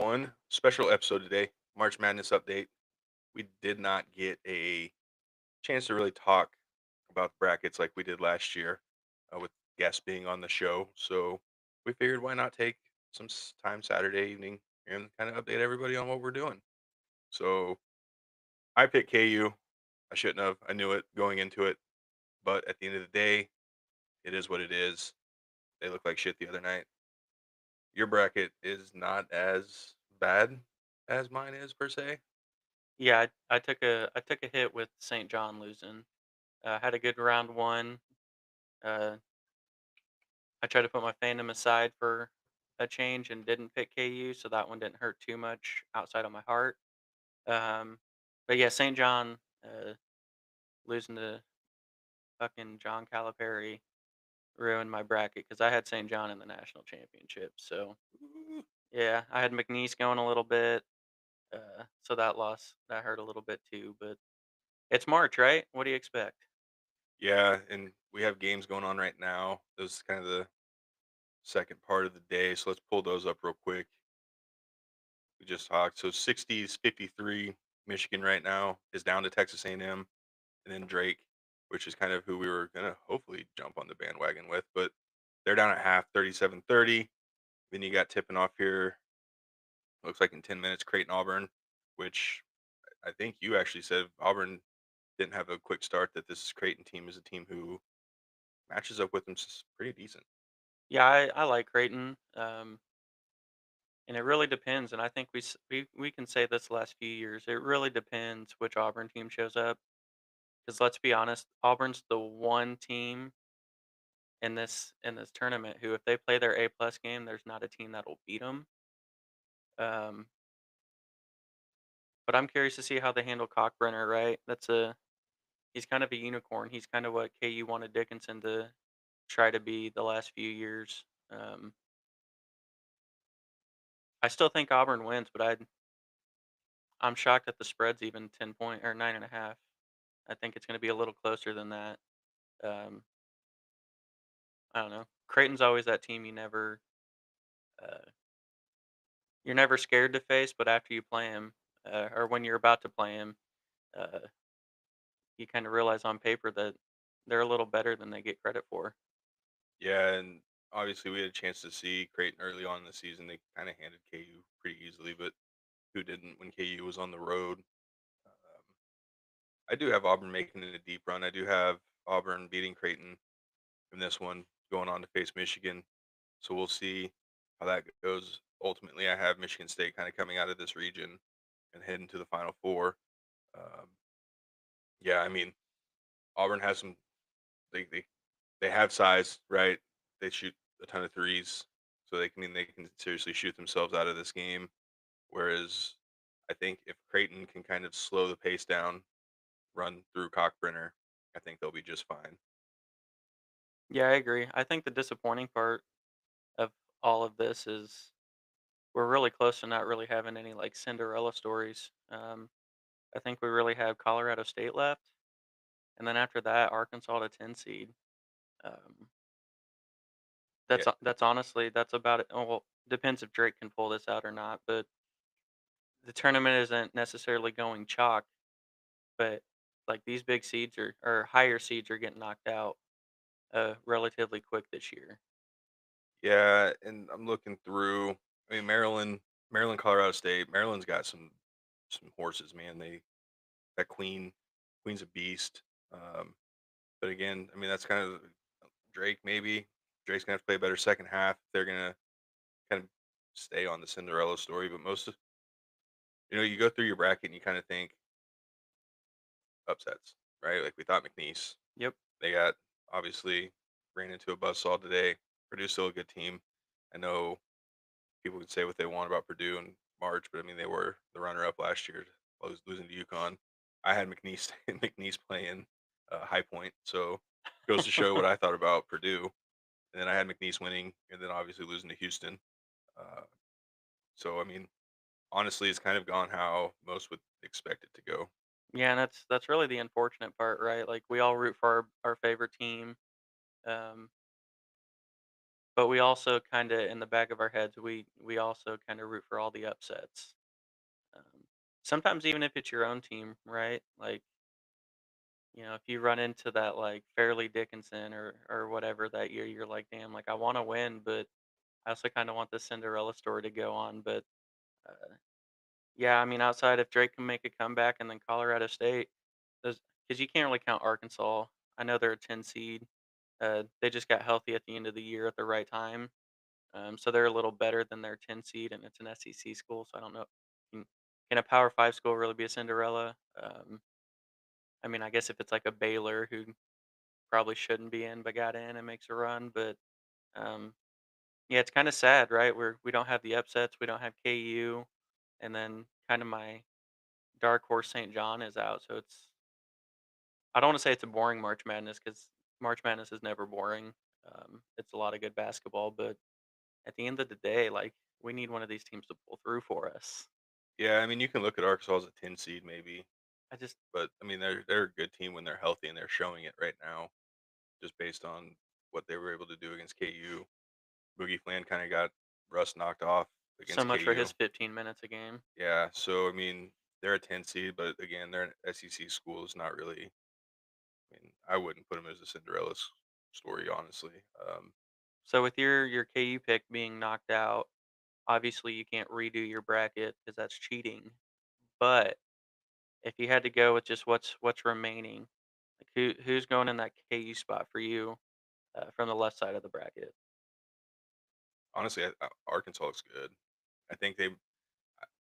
everyone. Special episode today, March Madness update. We did not get a chance to really talk about the brackets like we did last year with guests being on the show. So we figured why not take some time Saturday evening and kind of update everybody on what we're doing. So I picked KU. I shouldn't have. I knew it going into it. But at the end of the day, it is what it is. They look like shit the other night. Your bracket is not as bad as mine is per se. Yeah, I took a hit with St. John losing. Had a good round one. Uh, I tried to put my fandom aside for a change and didn't pick KU, so that one didn't hurt too much outside of my heart. Um, but yeah, St. John losing to fucking John Calipari ruined my bracket because I had St. John in the national championship. So yeah, I had McNeese going a little bit, so that loss that hurt a little bit too. But it's March, right? What do you expect? Yeah, and we have games going on right now. This is kind of the second part of the day, so let's pull those up real quick. We just talked. So 60s, 53. Michigan right now is down to Texas A&M, and then Drake, which is kind of who we were gonna hopefully jump on the bandwagon with, but they're down at half, 37-30. Then you got tipping off here. Looks like in 10 minutes, Creighton Auburn, which I think you actually said Auburn didn't have a quick start. That this Creighton team is a team who matches up with them pretty decent. Yeah, I like Creighton. And it really depends, and I think we can say this the last few years. It really depends which Auburn team shows up. Because let's be honest, Auburn's the one team in this tournament who, if they play their A+ game, there's not a team that'll beat them. Um, but I'm curious to see how they handle Cockbrenner. Right, he's kind of a unicorn. He's kind of what KU wanted Dickinson to try to be the last few years. Um, I still think Auburn wins, but I'm shocked that the spread's even 10 point or 9.5. I think it's gonna be a little closer than that. Um, I don't know. Creighton's always that team uh, you're never scared to face, but after you play 'em, or when you're about to play 'em, uh, you kinda realize on paper that they're a little better than they get credit for. Yeah, and obviously we had a chance to see Creighton early on in the season. They kind of handed KU pretty easily, but who didn't when KU was on the road? I do have Auburn making it a deep run. I do have Auburn beating Creighton in this one, going on to face Michigan. So we'll see how that goes. Ultimately, I have Michigan State kind of coming out of this region and heading to the Final Four. Um, yeah, I mean Auburn has some. They they they have size, right? They shoot a ton of threes, so they can seriously shoot themselves out of this game. Whereas I think if Creighton can kind of slow the pace down, run through Cockbrenner, I think they'll be just fine. Yeah, I agree. I think the disappointing part of all of this is we're really close to not really having any, like, Cinderella stories. I think we really have Colorado State left, and then after that, Arkansas to 10 seed. Um Yeah, that's honestly that's about it. Oh, well, depends if Drake can pull this out or not, but the tournament isn't necessarily going chalk, but, like, these big seeds or higher seeds are getting knocked out, relatively quick this year. yeah, and I'm looking through. I mean, Maryland, Colorado State. Maryland's got some horses, man. That Queen's a beast. Um, but again, I mean, that's kind of Drake. Maybe Drake's gonna have to play a better second half. They're gonna kind of stay on the Cinderella story. But most of you go through your bracket and you kind of think upsets, right? Like we thought McNeese. Yep. They got obviously ran into a buzzsaw today. Purdue's still a good team. I know people could say what they want about Purdue in March, but I mean they were the runner-up last year, losing to UConn. I had McNeese McNeese playing High Point, so goes to show what I thought about Purdue. And then I had McNeese winning, and then obviously losing to Houston. Uh, so I mean, honestly, it's kind of gone how most would expect it to go. Yeah, and that's really the unfortunate part, right? Like, we all root for our favorite team, um, but we also kind of in the back of our heads we also kind of root for all the upsets. Um, Sometimes even if it's your own team, right? Like if you run into that like Fairleigh Dickinson or whatever that year, you're like, damn, like I want to win, but I also kind of want the Cinderella story to go on. But uh, yeah, I mean, outside if Drake can make a comeback and then Colorado State, because you can't really count Arkansas. I know they're a 10 seed. They just got healthy at the end of the year at the right time. So they're a little better than their 10 seed, and it's an SEC school. So I don't know. Can, can a Power 5 school really be a Cinderella? I mean, I guess if it's like a Baylor who probably shouldn't be in but got in and makes a run, but um, yeah, it's kind of sad, right? We don't have the upsets, we don't have KU, and then kind of my dark horse St. John is out, so I don't want to say it's a boring March Madness because March Madness is never boring. It's a lot of good basketball, but at the end of the day, like we need one of these teams to pull through for us. Yeah, I mean, you can look at Arkansas as a 10 seed maybe, I just but I mean, they're a good team when they're healthy, and they're showing it right now just based on what they were able to do against KU. Boogie Flan kind of got rust knocked off so against much for KU. his 15 minutes a game. Yeah, so I mean, they're a 10 seed, but again, they're an SEC school. It's not really. I mean, I wouldn't put them as a story, honestly. So with your KU pick being knocked out, obviously you can't redo your bracket because that's cheating. But if you had to go with just what's remaining, like who's going in that KU spot for you from the left side of the bracket? Honestly, Arkansas looks good. I think they.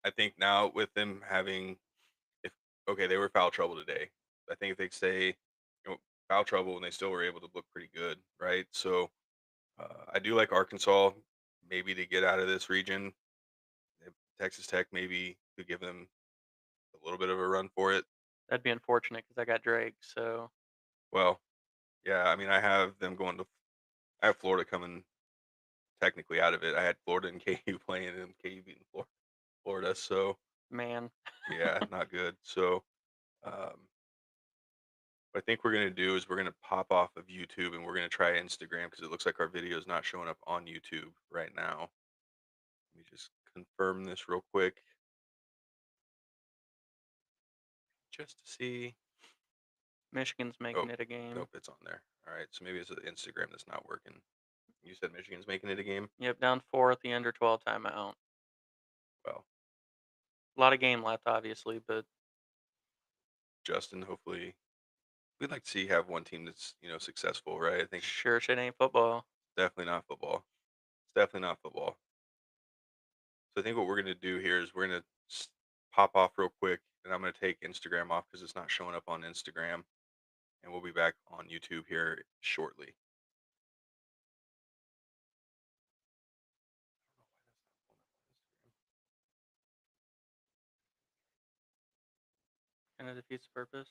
I think now with them having, if okay, they were foul trouble today. I think if they stay, foul trouble, and they still were able to look pretty good, right? So I do like Arkansas, maybe to get out of this region. If Texas Tech maybe could give them a little bit of a run for it. That'd be unfortunate because I got Drake. So Well, yeah, I mean, I have them going to. I have Florida coming technically out of it. I had Florida and KU playing, and KU beating Florida. So man, yeah, not good. So um, what I think we're gonna do is we're gonna pop off of YouTube, and we're gonna try Instagram because it looks like our video is not showing up on YouTube right now. Let me just confirm this real quick, just to see. Michigan's Oh, making it a game. nope, it's on there. All right, so maybe it's the Instagram that's not working. You said Michigan's making it a game. Yep, down four at the under 12 timeout. Well, A lot of game left, obviously, but Justin, hopefully, we'd like to see have one team that's successful, right? I think sure shit ain't football. definitely not football. It's definitely not football. So I think what we're gonna do here is we're gonna pop off real quick, and I'm gonna take Instagram off because it's not showing up on Instagram, and we'll be back on YouTube here shortly. Kind of defeats the purpose.